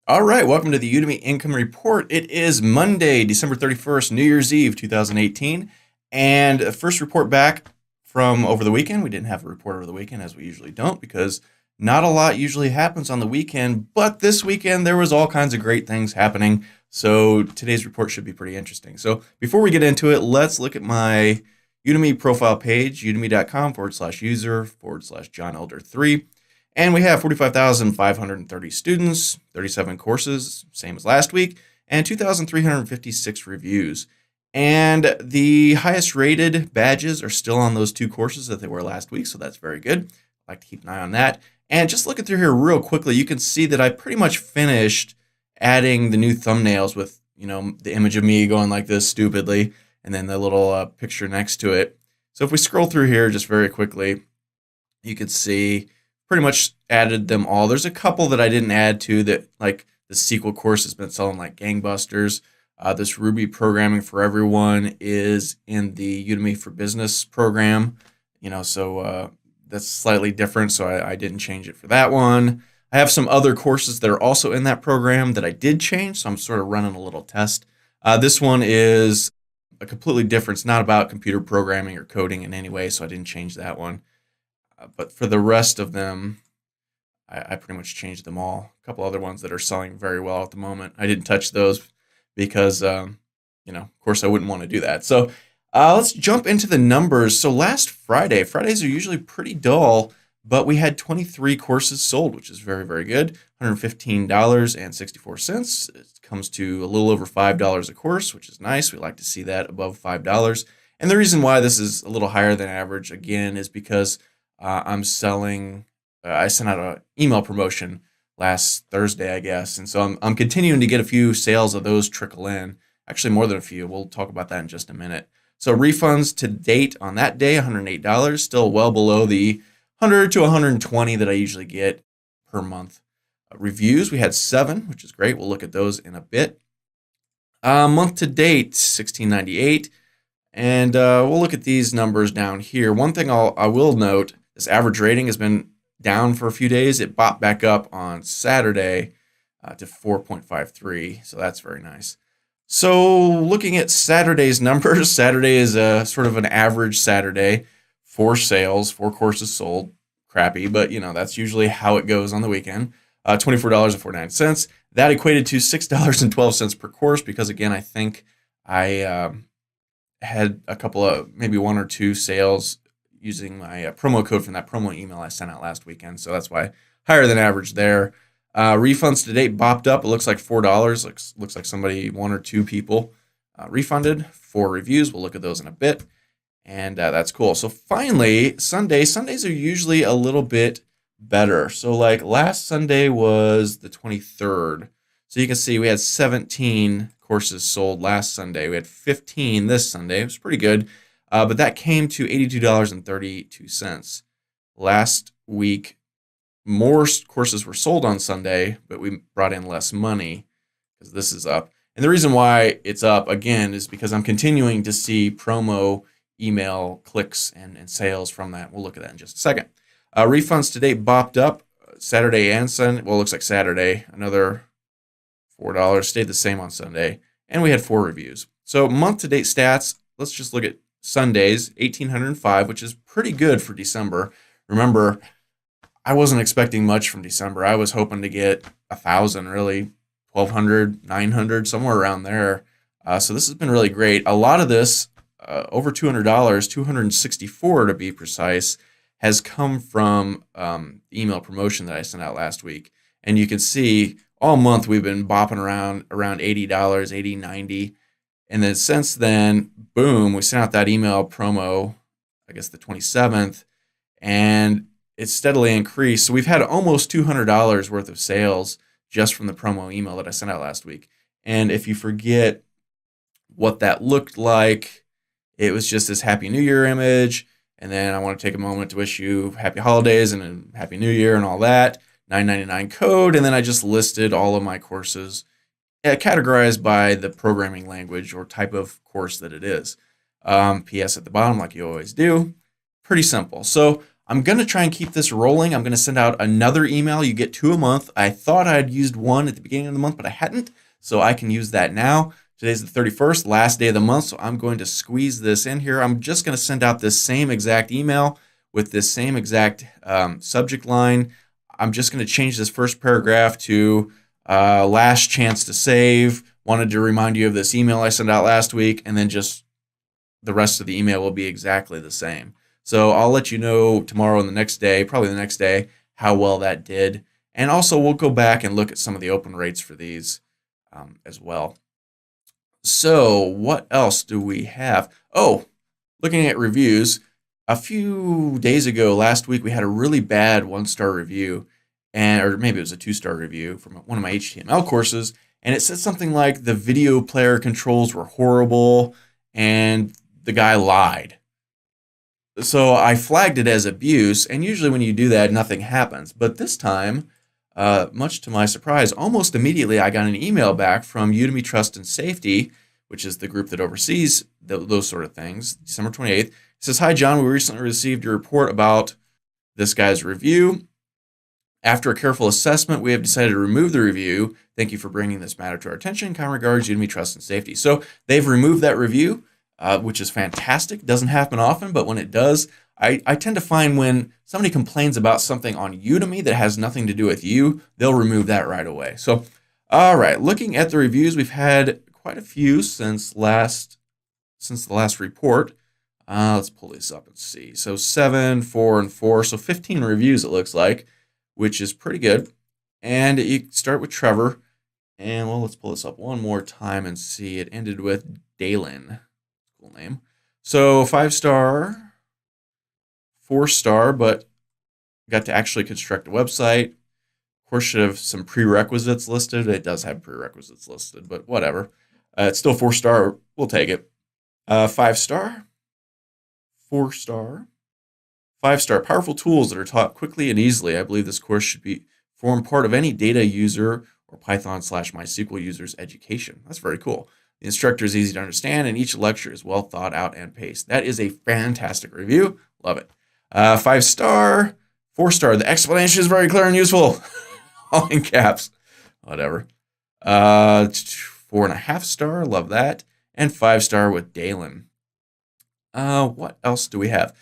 All right, welcome to the Udemy Income Report. It is Monday, December 31st, New Year's Eve, 2018. And the first report back from over the weekend. We didn't have a report over the weekend, as we usually don't, because not a lot usually happens on the weekend. But this weekend, there was all kinds of great things happening. So today's report should be pretty interesting. So before we get into it, let's look at my Udemy profile page, udemy.com/user/John Elder 3. And we have 45,530 students, 37 courses, same as last week, and 2,356 reviews. And the highest rated badges are still on those two courses that they were last week, so that's very good. I like to keep an eye on that. And just looking through here real quickly, you can see that I pretty much finished adding the new thumbnails with, the image of me going like this stupidly, and then the little picture next to it. So if we scroll through here just very quickly, you can see pretty much added them all. There's a couple that I didn't add to that, like the SQL course has been selling like gangbusters. This Ruby Programming for Everyone is in the Udemy for Business program, so that's slightly different, so I didn't change it for that one. I have some other courses that are also in that program that I did change, so I'm sort of running a little test. This one is a completely different. It's not about computer programming or coding in any way, so I didn't change that one. But for the rest of them, I pretty much changed them all. A couple other ones that are selling very well at the moment. I didn't touch those because, of course I wouldn't want to do that. So let's jump into the numbers. So last Fridays are usually pretty dull, but we had 23 courses sold, which is very, very good. $115.64. It comes to a little over $5 a course, which is nice. We like to see that above $5. And the reason why this is a little higher than average, again, is because I'm selling. I sent out an email promotion last Thursday, I guess, and so I'm continuing to get a few sales of those trickle in. Actually, more than a few. We'll talk about that in just a minute. So refunds to date on that day, $108, still well below the $100 to $120 that I usually get per month. Reviews, we had 7, which is great. We'll look at those in a bit. Month to date, $16.98. And we'll look at these numbers down here. One thing I will note, this average rating has been down for a few days. It bopped back up on Saturday to 4.53, so that's very nice. So looking at Saturday's numbers, Saturday is a sort of an average Saturday. 4 sales, 4 courses sold. Crappy, but that's usually how it goes on the weekend. $24.49. That equated to $6.12 per course because, again, I think I had a couple of, maybe 1 or 2 sales using my promo code from that promo email I sent out last weekend. So that's why higher than average there. Refunds to date bopped up. It looks like $4. Looks like somebody, 1 or 2 people refunded. 4 reviews. We'll look at those in a bit. And that's cool. So finally, Sundays are usually a little bit better. So like last Sunday was the 23rd. So you can see we had 17 courses sold last Sunday. We had 15 this Sunday. It was pretty good. But that came to $82.32. Last week, more courses were sold on Sunday, but we brought in less money because this is up. And the reason why it's up, again, is because I'm continuing to see promo email clicks and sales from that. We'll look at that in just a second. Refunds to date bopped up Saturday and Sunday. Well, it looks like Saturday, another $4, stayed the same on Sunday. And we had 4 reviews. So month to date stats, let's just look at Sundays, 1,805, which is pretty good for December. Remember, I wasn't expecting much from December. I was hoping to get 1,000, really, 1,200, 900, somewhere around there. So this has been really great. A lot of this, over $200, $264 to be precise, has come from email promotion that I sent out last week. And you can see all month we've been bopping around $80, $80, $90. And then since then, boom, we sent out that email promo, I guess the 27th, and it's steadily increased. So we've had almost $200 worth of sales just from the promo email that I sent out last week. And if you forget what that looked like, it was just this Happy New Year image. And then I want to take a moment to wish you happy holidays and a Happy New Year and all that. $9.99 code. And then I just listed all of my courses categorized by the programming language or type of course that it is. PS at the bottom, like you always do. Pretty simple. So I'm going to try and keep this rolling. I'm going to send out another email. You get 2 a month. I thought I'd used one at the beginning of the month, but I hadn't. So I can use that now. Today's the 31st, last day of the month. So I'm going to squeeze this in here. I'm just going to send out this same exact email with this same exact subject line. I'm just going to change this first paragraph to last chance to save. Wanted to remind you of this email I sent out last week, and then just the rest of the email will be exactly the same. So I'll let you know tomorrow and the next day, probably the next day, how well that did. And also we'll go back and look at some of the open rates for these as well. So what else do we have? Oh, looking at reviews. A few days ago, last week, we had a really bad 1-star review, or maybe it was a 2-star review from one of my HTML courses, and it said something like the video player controls were horrible and the guy lied. So I flagged it as abuse, and usually when you do that, nothing happens. But this time, much to my surprise, almost immediately I got an email back from Udemy Trust and Safety, which is the group that oversees those sort of things, December 28th. It says, "Hi, John, we recently received your report about this guy's review. After a careful assessment, we have decided to remove the review. Thank you for bringing this matter to our attention. Kind regards, Udemy Trust and Safety." So they've removed that review, which is fantastic. Doesn't happen often, but when it does, I tend to find when somebody complains about something on Udemy that has nothing to do with you, they'll remove that right away. So, all right, looking at the reviews, we've had quite a few since the last report. Let's pull these up and see. So 7, 4, and 4. So 15 reviews it looks like, which is pretty good. And you start with Trevor. And well, let's pull this up one more time and see. It ended with Dalen. Cool name. So 5-star, 4-star, but got to actually construct a website. Of course, should have some prerequisites listed. It does have prerequisites listed, but whatever. It's still 4-star. We'll take it. 5-star, 4-star, 5-star. Powerful tools that are taught quickly and easily. I believe this course should form part of any data user or Python/MySQL user's education. That's very cool. The instructor is easy to understand, and each lecture is well thought out and paced. That is a fantastic review. Love it. 5-star, 4-star. The explanation is very clear and useful. All in caps. Whatever. 4.5-star. Love that. And 5-star with Dalen. What else do we have?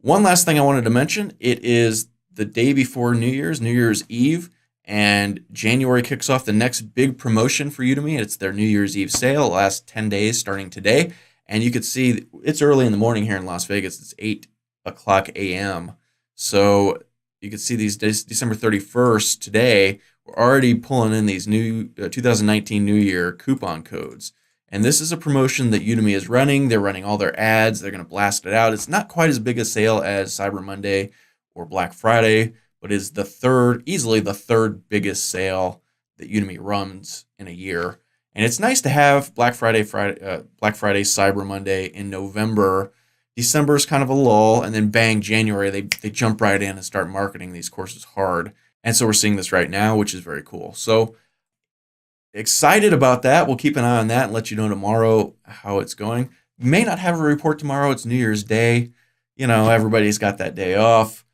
One last thing I wanted to mention. It is the day before New Year's Eve, and January kicks off the next big promotion for Udemy. It's their New Year's Eve sale, last 10 days starting today. And you could see it's early in the morning here in Las Vegas. It's 8 o'clock a.m. So you could see these December 31st today. We're already pulling in these new 2019 New Year coupon codes. And this is a promotion that Udemy is running. They're running all their ads. They're going to blast it out. It's not quite as big a sale as Cyber Monday or Black Friday, but is easily the third biggest sale that Udemy runs in a year. And it's nice to have Black Friday, Cyber Monday in November. December is kind of a lull, and then bang, January, they jump right in and start marketing these courses hard. And so we're seeing this right now, which is very cool. So excited about that. We'll keep an eye on that and let you know tomorrow how it's going. May not have a report tomorrow. It's New Year's Day. You know, everybody's got that day off.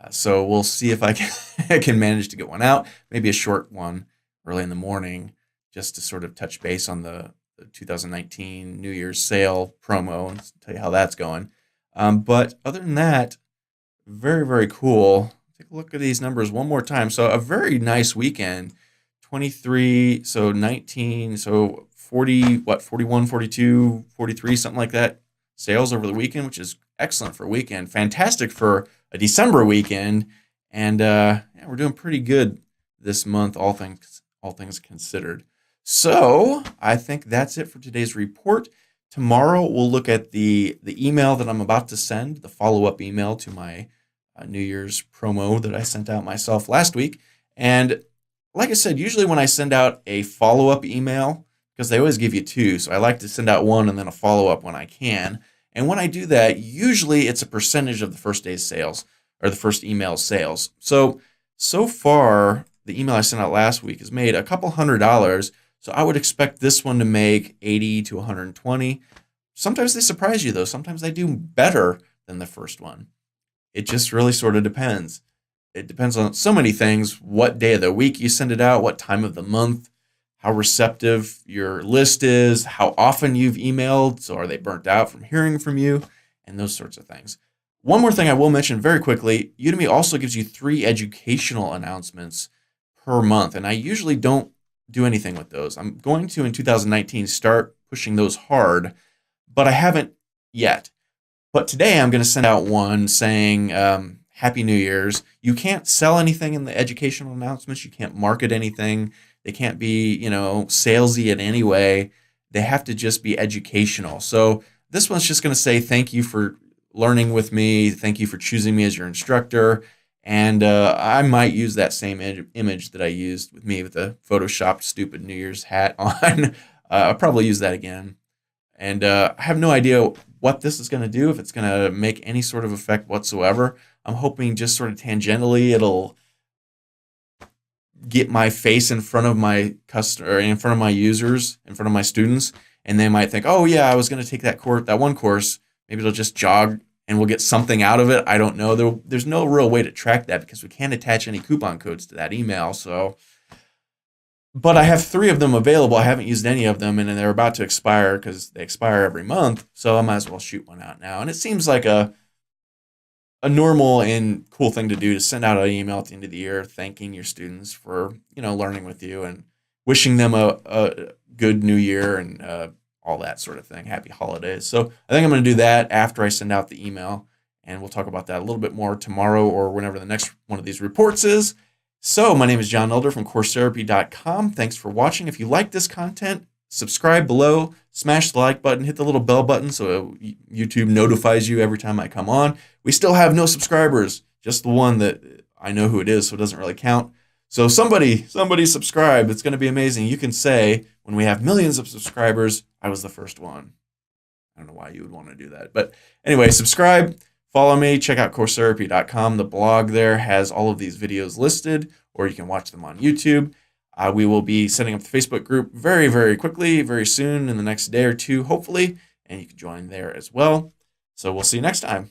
So we'll see if I can manage to get one out. Maybe a short one early in the morning just to sort of touch base on the 2019 New Year's sale promo and tell you how that's going. But other than that, very, very cool. Take a look at these numbers one more time. So a very nice weekend. 23, so 19, so 40, 41, 42, 43, something like that. Sales over the weekend, which is excellent for a weekend. Fantastic for a December weekend. And we're doing pretty good this month, all things considered. So I think that's it for today's report. Tomorrow we'll look at the email that I'm about to send, the follow-up email to my New Year's promo that I sent out myself last week. And like I said, usually when I send out a follow-up email, because they always give you two, so I like to send out one and then a follow-up when I can. And when I do that, usually it's a percentage of the first day's sales or the first email sales. So far, the email I sent out last week has made a couple $100. So I would expect this one to make 80 to 120. Sometimes they surprise you though. Sometimes they do better than the first one. it just really sort of depends. It depends on so many things: what day of the week you send it out, what time of the month, how receptive your list is, how often you've emailed. So are they burnt out from hearing from you, and those sorts of things. One more thing I will mention very quickly: Udemy also gives you 3 educational announcements per month, and I usually don't do anything with those. I'm going to, in 2019, start pushing those hard, but I haven't yet. But today I'm going to send out one saying, Happy New Year's. You can't sell anything in the educational announcements. You can't market anything. They can't be, salesy in any way. They have to just be educational. So this one's just going to say, thank you for learning with me. Thank you for choosing me as your instructor. And I might use that same image that I used with me with the photoshopped stupid New Year's hat on. I'll probably use that again. And I have no idea what this is going to do, if it's going to make any sort of effect whatsoever. I'm hoping just sort of tangentially it'll get my face in front of my customer, in front of my users, in front of my students, and they might think, oh yeah, I was going to take that one course. Maybe it'll just jog and we'll get something out of it. I don't know. There's no real way to track that because we can't attach any coupon codes to that email. But I have 3 of them available. I haven't used any of them, and they're about to expire because they expire every month. So I might as well shoot one out now. And it seems like a normal and cool thing to do, to send out an email at the end of the year thanking your students for learning with you and wishing them a good new year and all that sort of thing. Happy holidays. So I think I'm going to do that after I send out the email, and we'll talk about that a little bit more tomorrow or whenever the next one of these reports is. So my name is John Elder from CourseTherapy.com. Thanks for watching. If you like this content, subscribe below, smash the like button, hit the little bell button so YouTube notifies you every time I come on. We still have no subscribers, just the one that I know who it is, so it doesn't really count. So somebody subscribe. It's going to be amazing. You can say, when we have millions of subscribers, I was the first one. I don't know why you would want to do that. But anyway, subscribe. Follow me, check out CourseTherapy.com. The blog there has all of these videos listed, or you can watch them on YouTube. We will be setting up the Facebook group very, very quickly, very soon, in the next day or two, hopefully, and you can join there as well. So we'll see you next time.